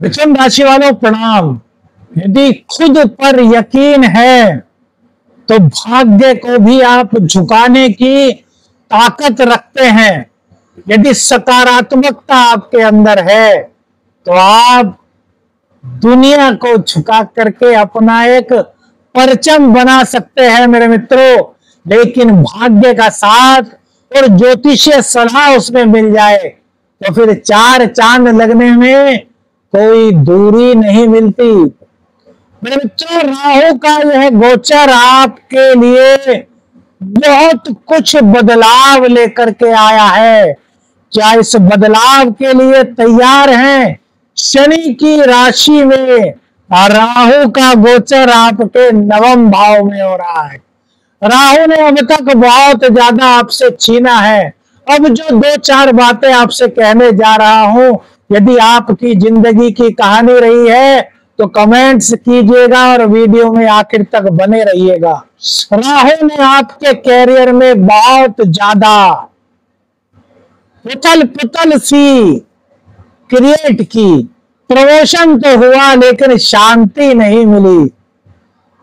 मिथुन राशि वालों प्रणाम। यदि खुद पर यकीन है तो भाग्य को भी आप झुकाने की ताकत रखते हैं। यदि सकारात्मकता आपके अंदर है तो आप दुनिया को झुका करके अपना एक परचम बना सकते हैं मेरे मित्रों। लेकिन भाग्य का साथ और ज्योतिषीय सलाह उसमें मिल जाए तो फिर चार चांद लगने में कोई दूरी नहीं मिलती। मेरे मित्रों, राहु का यह गोचर आपके लिए बहुत कुछ बदलाव लेकर के आया है। क्या इस बदलाव के लिए तैयार हैं? शनि की राशि में राहु का गोचर आपके नवम भाव में हो रहा है। राहु ने अब तक बहुत ज्यादा आपसे छीना है। अब जो दो चार बातें आपसे कहने जा रहा हूं, यदि आपकी जिंदगी की कहानी रही है तो कमेंट्स कीजिएगा और वीडियो में आखिर तक बने रहिएगा। राहु ने आपके कैरियर में बहुत ज्यादा उथल पुथल सी क्रिएट की। प्रमोशन तो हुआ लेकिन शांति नहीं मिली।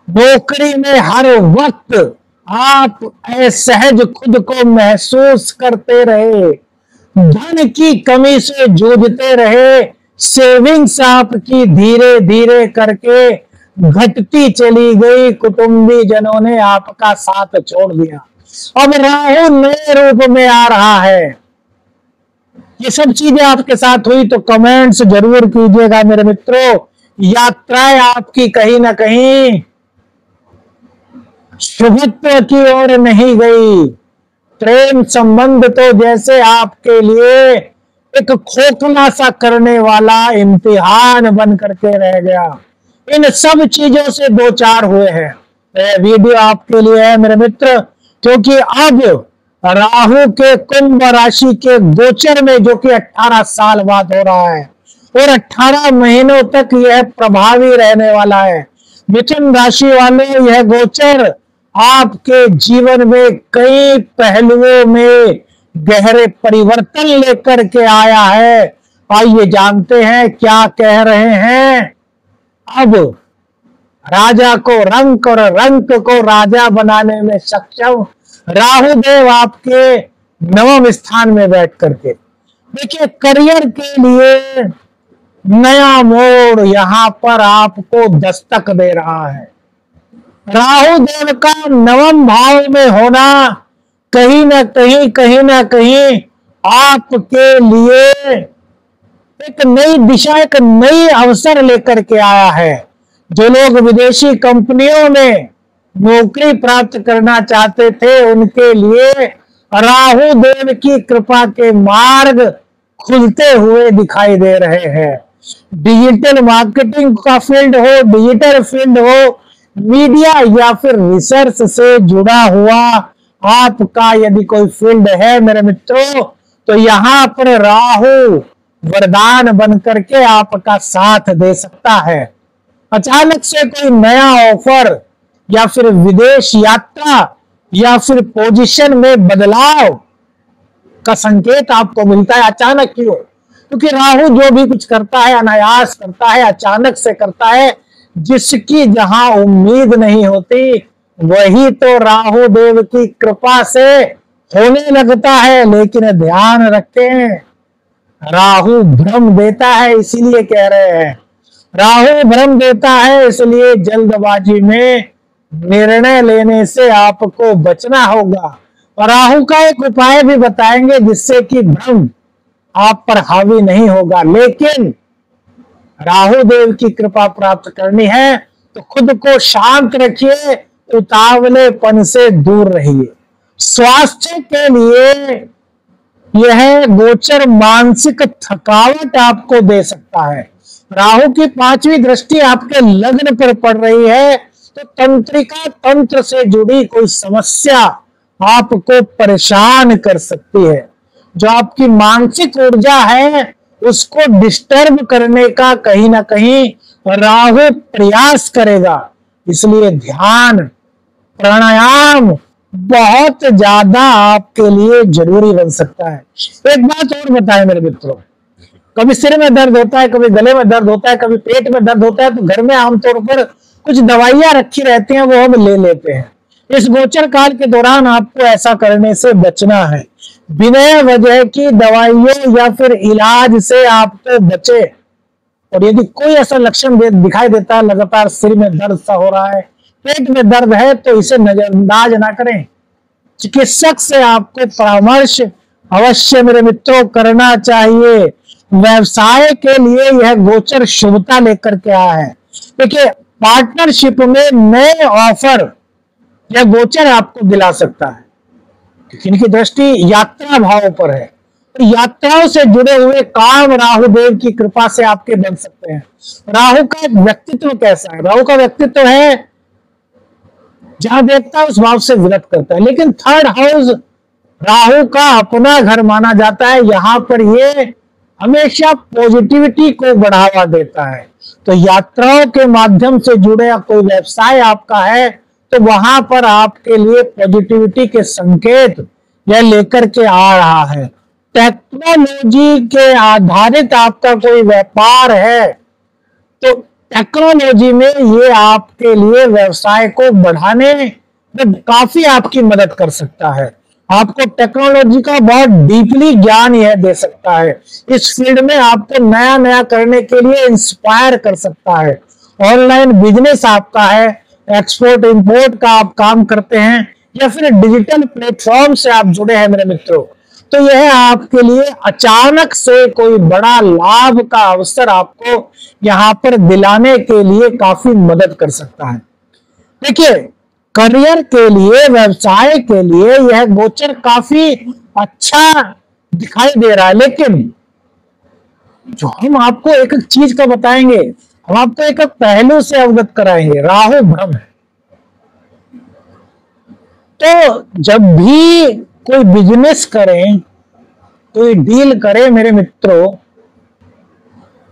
नौकरी में हर वक्त आप असहज खुद को महसूस करते रहे, धन की कमी से जूझते रहे, सेविंग्स आपकी धीरे धीरे करके घटती चली गई, कुटुंबी जनों ने आपका साथ छोड़ दिया। अब राहु नए रूप में आ रहा है। ये सब चीजें आपके साथ हुई तो कमेंट्स जरूर कीजिएगा मेरे मित्रों। यात्राएं आपकी कहीं ना कहीं शुभत्व की ओर नहीं गई। प्रेम संबंध तो जैसे आपके लिए एक खोखला सा करने वाला इम्तिहान बन करके रह गया। इन सब चीजों से दो चार हुए हैं। वीडियो आपके लिए है मेरे मित्र, क्योंकि अब राहु के कुंभ राशि के गोचर में, जो कि 18 साल बाद हो रहा है और 18 महीनों तक यह प्रभावी रहने वाला है। मिथुन राशि वाले, यह गोचर आपके जीवन में कई पहलुओं में गहरे परिवर्तन लेकर के आया है। आइए जानते हैं क्या कह रहे हैं। अब राजा को रंक और रंक को राजा बनाने में सक्षम राहु देव आपके नवम स्थान में बैठ करके, देखिए, करियर के लिए नया मोड़ यहां पर आपको दस्तक दे रहा है। राहु देव का नवम भाव में होना कहीं ना कहीं आपके लिए एक नई दिशा, एक नई अवसर लेकर के आया है। जो लोग विदेशी कंपनियों में नौकरी प्राप्त करना चाहते थे, उनके लिए राहु देव की कृपा के मार्ग खुलते हुए दिखाई दे रहे हैं। डिजिटल मार्केटिंग का फील्ड हो, डिजिटल फील्ड हो, मीडिया या फिर रिसर्च से जुड़ा हुआ आपका यदि कोई फील्ड है मेरे मित्रों, तो यहाँ पर राहु वरदान बन करके आपका साथ दे सकता है। अचानक से कोई नया ऑफर या फिर विदेश यात्रा या फिर पोजीशन में बदलाव का संकेत आपको मिलता है। अचानक क्यों? क्योंकि राहु जो भी कुछ करता है अनायास करता है, अचानक से करता है। जिसकी जहां उम्मीद नहीं होती वही तो राहु देव की कृपा से होने लगता है। लेकिन ध्यान रखें, राहु भ्रम देता है, इसीलिए कह रहे हैं। राहु भ्रम देता है, इसलिए जल्दबाजी में निर्णय लेने से आपको बचना होगा। और राहु का एक उपाय भी बताएंगे जिससे कि भ्रम आप पर हावी नहीं होगा। लेकिन राहु देव की कृपा प्राप्त करनी है तो खुद को शांत रखिए, उतावलेपन से दूर रहिए। स्वास्थ्य के लिए यह गोचर मानसिक थकावट आपको दे सकता है। राहु की 5वीं दृष्टि आपके लग्न पर पड़ रही है, तो तंत्रिका तंत्र से जुड़ी कोई समस्या आपको परेशान कर सकती है। जो आपकी मानसिक ऊर्जा है उसको डिस्टर्ब करने का कहीं ना कहीं राहु प्रयास करेगा। इसलिए ध्यान, प्राणायाम बहुत ज्यादा आपके लिए जरूरी बन सकता है। एक बात और बताएं मेरे मित्रों, कभी सिर में दर्द होता है, कभी गले में दर्द होता है, कभी पेट में दर्द होता है, तो घर में आमतौर पर कुछ दवाइयां रखी रहती हैं, वो हम ले लेते हैं। इस गोचर काल के दौरान आपको ऐसा करने से बचना है। बिना वजह की दवाइयों या फिर इलाज से आपको बचे। और यदि कोई ऐसा लक्षण दिखाई देता है, लगातार सिर में दर्द सा हो रहा है, पेट में दर्द है, तो इसे नजरअंदाज ना करें। चिकित्सक से आपको परामर्श अवश्य मेरे मित्रों करना चाहिए। व्यवसाय के लिए यह गोचर शुभता लेकर के आया है। देखिए, पार्टनरशिप में नए ऑफर यह गोचर आपको दिला सकता है, क्योंकि इनकी दृष्टि यात्रा भाव पर है। तो यात्राओं से जुड़े हुए काम राहु देव की कृपा से आपके बन सकते हैं। राहु का व्यक्तित्व कैसा है? राहु का व्यक्तित्व है जहां देखता है उस भाव से विरत करता है, लेकिन थर्ड हाउस राहु का अपना घर माना जाता है। यहां पर ये हमेशा पॉजिटिविटी को बढ़ावा देता है। तो यात्राओं के माध्यम से जुड़े या कोई व्यवसाय आपका है, तो वहां पर आपके लिए पॉजिटिविटी के संकेत यह लेकर के आ रहा है। टेक्नोलॉजी के आधारित आपका कोई व्यापार है, तो टेक्नोलॉजी में ये आपके लिए व्यवसाय को बढ़ाने में काफी आपकी मदद कर सकता है। आपको टेक्नोलॉजी का बहुत डीपली ज्ञान यह दे सकता है। इस फील्ड में आपको नया नया करने के लिए इंस्पायर कर सकता है। ऑनलाइन बिजनेस आपका है, एक्सपोर्ट इंपोर्ट का आप काम करते हैं, या फिर डिजिटल प्लेटफॉर्म से आप जुड़े हैं मेरे मित्रों, तो यह आपके लिए अचानक से कोई बड़ा लाभ का अवसर आपको यहां पर दिलाने के लिए काफी मदद कर सकता है। देखिए, करियर के लिए, व्यवसाय के लिए यह गोचर काफी अच्छा दिखाई दे रहा है, लेकिन जो हम आपको एक एक चीज का बताएंगे, हम आपको एक एक पहलू से अवगत कराएंगे। राहु भ्रम है, तो जब भी कोई बिजनेस करें, कोई डील करें मेरे मित्रों,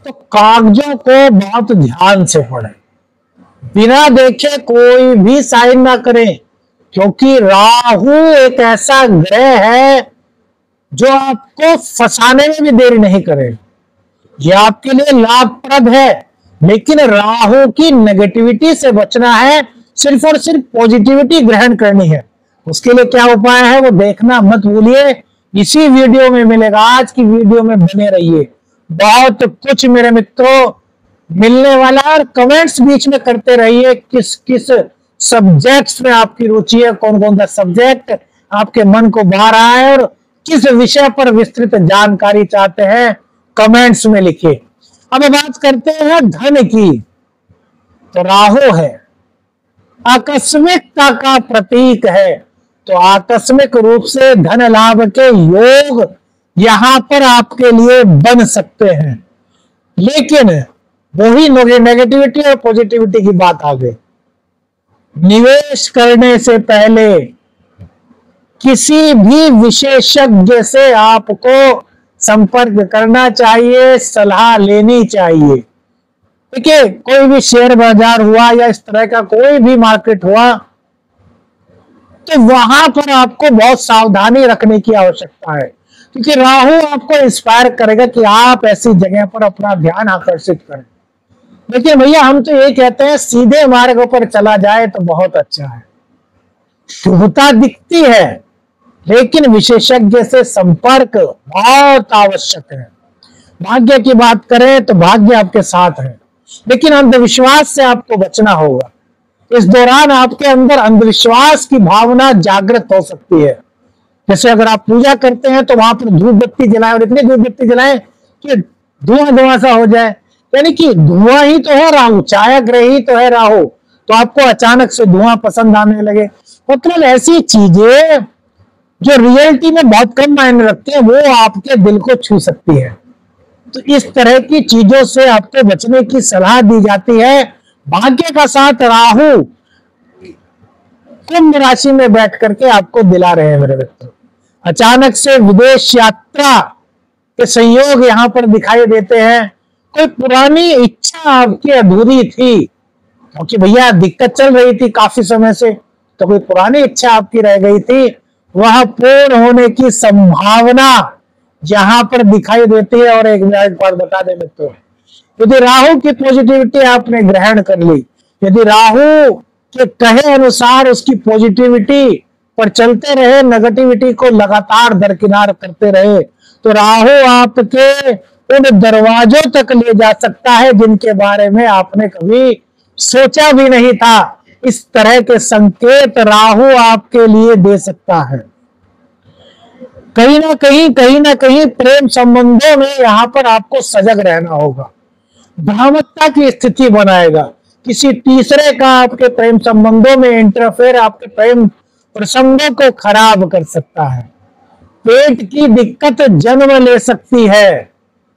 तो कागजों को बहुत ध्यान से पढ़ें। बिना देखे कोई भी साइन ना करें, क्योंकि राहु एक ऐसा ग्रह है जो आपको फंसाने में भी देरी नहीं करेगा। यह आपके लिए लाभप्रद है, लेकिन राहु की नेगेटिविटी से बचना है, सिर्फ और सिर्फ पॉजिटिविटी ग्रहण करनी है। उसके लिए क्या उपाय है वो देखना मत भूलिए, इसी वीडियो में मिलेगा। आज की वीडियो में बने रहिए, बहुत कुछ मेरे मित्रों मिलने वाला है। और कमेंट्स बीच में करते रहिए किस किस सब्जेक्ट्स में आपकी रुचि है, कौन कौन सा सब्जेक्ट आपके मन को भा रहा है, और किस विषय पर विस्तृत जानकारी चाहते हैं, कमेंट्स में लिखिए। अब बात करते हैं धन की। तो राहु है, आकस्मिकता का प्रतीक है, तो आकस्मिक रूप से धन लाभ के योग यहां पर आपके लिए बन सकते हैं। लेकिन वही नेगेटिविटी और पॉजिटिविटी की बात आ गई। निवेश करने से पहले किसी भी विशेषज्ञ से आपको संपर्क करना चाहिए, सलाह लेनी चाहिए। देखिए, कोई भी शेयर बाजार हुआ या इस तरह का कोई भी मार्केट हुआ, तो वहां पर आपको बहुत सावधानी रखने की आवश्यकता है, क्योंकि राहु आपको इंस्पायर करेगा कि आप ऐसी जगह पर अपना ध्यान आकर्षित करें। लेकिन भैया, हम तो ये कहते हैं सीधे मार्ग पर चला जाए तो बहुत अच्छा है। शुभता दिखती है, लेकिन विशेषज्ञ से संपर्क बहुत आवश्यक है। भाग्य की बात करें तो भाग्य आपके साथ है, लेकिन अंधविश्वास से आपको बचना होगा। इस दौरान आपके अंदर अंधविश्वास की भावना जागृत हो सकती है। जैसे अगर आप पूजा करते हैं तो वहां पर धूप बत्ती जलाएं, और इतनी धूप बत्ती जलाएं कि धुआं धुआं सा हो जाए, यानी कि धुआं ही तो है राहु, छाया ग्रह ही तो है राहु, तो आपको अचानक से धुआं पसंद आने लगे। मतलब ऐसी चीजें जो रियलिटी में बहुत कम मायने रखती है, वो आपके दिल को छू सकती है। तो इस तरह की चीजों से आपको बचने की सलाह दी जाती है। भाग्य का साथ राहु कुंभ राशि में बैठ करके आपको दिला रहे हैं मेरे मित्र। अचानक से विदेश यात्रा के संयोग यहां पर दिखाई देते हैं। कोई पुरानी इच्छा आपकी अधूरी थी, क्योंकि भैया दिक्कत चल रही थी काफी समय से, तो कोई पुरानी इच्छा आपकी रह गई थी, वह पूर्ण होने की संभावना जहां पर दिखाई देती है। और एक बार बता दें मित्रों, यदि राहु की पॉजिटिविटी आपने ग्रहण कर ली, यदि राहु के कहे अनुसार उसकी पॉजिटिविटी पर चलते रहे, नेगेटिविटी को लगातार दरकिनार करते रहे, तो राहु आपके उन दरवाजों तक ले जा सकता है जिनके बारे में आपने कभी सोचा भी नहीं था। इस तरह के संकेत राहु आपके लिए दे सकता है। कहीं ना कहीं प्रेम संबंधों में यहां पर आपको सजग रहना होगा। भ्रामकता की स्थिति बनाएगा। किसी तीसरे का आपके प्रेम संबंधों में इंटरफेयर आपके प्रेम प्रसंगों को खराब कर सकता है। पेट की दिक्कत जन्म ले सकती है।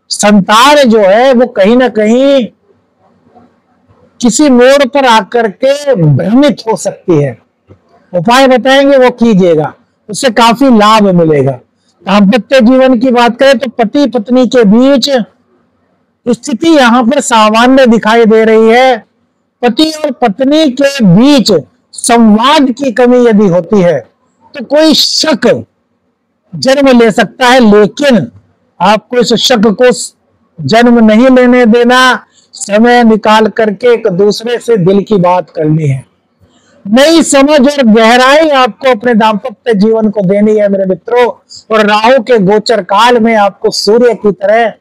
संतान जो है वो कहीं ना कहीं किसी मोड़ पर आकर के भ्रमित हो सकती है। उपाय बताएंगे, वो कीजिएगा, उससे काफी लाभ मिलेगा। दाम्पत्य जीवन की बात करें तो पति पत्नी के बीच स्थिति यहां पर सामान्य दिखाई दे रही है। पति और पत्नी के बीच संवाद की कमी यदि होती है तो कोई शक जन्म ले सकता है, लेकिन आपको इस शक को जन्म नहीं लेने देना। समय निकाल करके एक दूसरे से दिल की बात करनी है। नई समझ और गहराई आपको अपने दाम्पत्य जीवन को देनी है मेरे मित्रों। और राहु के गोचर काल में आपको सूर्य की तरह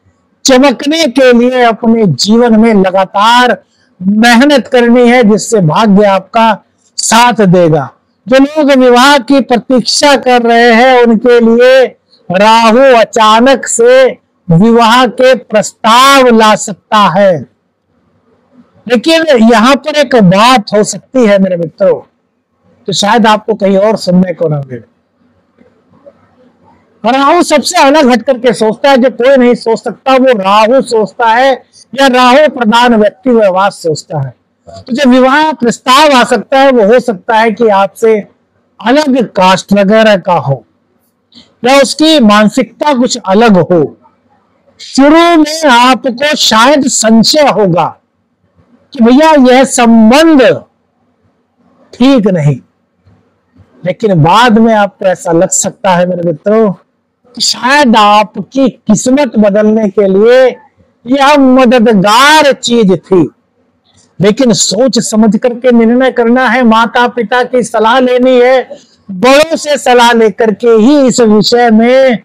चमकने के लिए अपने जीवन में लगातार मेहनत करनी है, जिससे भाग्य आपका साथ देगा। जो लोग विवाह की प्रतीक्षा कर रहे हैं उनके लिए राहु अचानक से विवाह के प्रस्ताव ला सकता है। लेकिन यहां पर एक बात हो सकती है मेरे मित्रों, तो शायद आपको कहीं और सुनने को न मिले। राहु सबसे अलग हट करके सोचता है, जो कोई नहीं सोच सकता वो राहु सोचता है, या राहु प्रधान व्यक्ति व्यवहार सोचता है। तो जो विवाह प्रस्ताव आ सकता है वो हो सकता है कि आपसे अलग कास्ट वगैरह का हो, या उसकी मानसिकता कुछ अलग हो। शुरू में आपको शायद संशय होगा कि भैया यह संबंध ठीक नहीं, लेकिन बाद में आपको ऐसा लग सकता है मेरे मित्रों कि शायद आपकी किस्मत बदलने के लिए यह मददगार चीज थी। लेकिन सोच समझ करके निर्णय करना है, माता पिता की सलाह लेनी है, बड़ों से सलाह लेकर के ही इस विषय में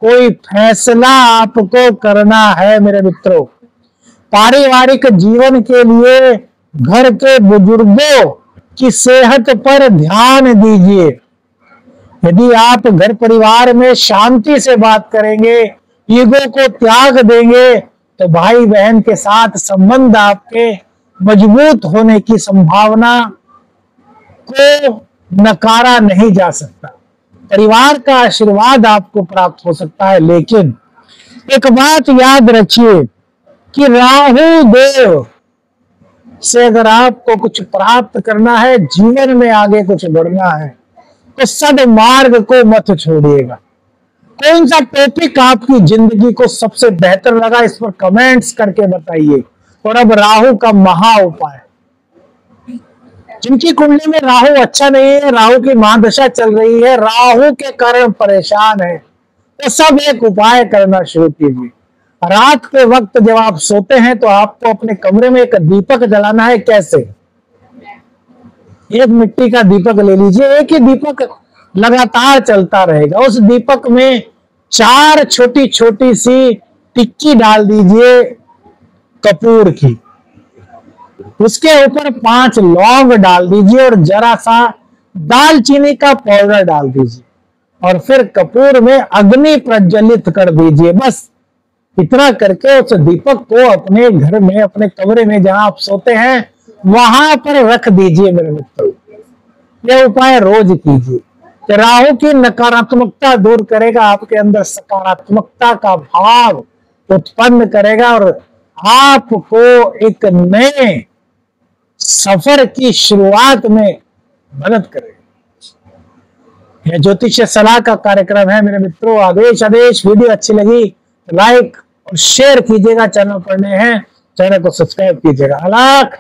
कोई फैसला आपको करना है मेरे मित्रों। पारिवारिक जीवन के लिए घर के बुजुर्गों की सेहत पर ध्यान दीजिए। यदि आप घर परिवार में शांति से बात करेंगे, ईगो को त्याग देंगे, तो भाई बहन के साथ संबंध आपके मजबूत होने की संभावना को नकारा नहीं जा सकता। परिवार का आशीर्वाद आपको प्राप्त हो सकता है। लेकिन एक बात याद रखिए कि राहु देव से अगर आपको कुछ प्राप्त करना है, जीवन में आगे कुछ बढ़ना है, तो सद्मार्ग को मत छोड़िएगा। कौन सा टॉपिक आपकी जिंदगी को सबसे बेहतर लगा, इस पर कमेंट्स करके बताइए। और अब राहु का महा उपाय, जिनकी कुंडली में राहु अच्छा नहीं है, राहु की महादशा चल रही है, राहु के कारण परेशान है, तो सब एक उपाय करना शुरू कीजिए। रात के वक्त जब आप सोते हैं तो आपको अपने कमरे में एक दीपक जलाना है। कैसे? एक मिट्टी का दीपक ले लीजिए, एक ही दीपक लगातार चलता रहेगा। उस दीपक में 4 छोटी छोटी सी टिक्की डाल दीजिए कपूर की, उसके ऊपर 5 लौंग डाल दीजिए और जरा सा दालचीनी का पाउडर डाल दीजिए, और फिर कपूर में अग्नि प्रज्वलित कर दीजिए। बस इतना करके उस दीपक को अपने घर में, अपने कमरे में जहां आप सोते हैं वहां पर रख दीजिए मेरे मित्रों। यह उपाय रोज कीजिए। राहु की नकारात्मकता दूर करेगा, आपके अंदर सकारात्मकता का भाव उत्पन्न करेगा और आपको एक नए सफर की शुरुआत में मदद करेगा। यह ज्योतिष सलाह का कार्यक्रम है मेरे मित्रों। आदेश वीडियो अच्छी लगी तो लाइक और शेयर कीजिएगा। चैनल पर नए हैं, चैनल को सब्सक्राइब कीजिएगा। अलख।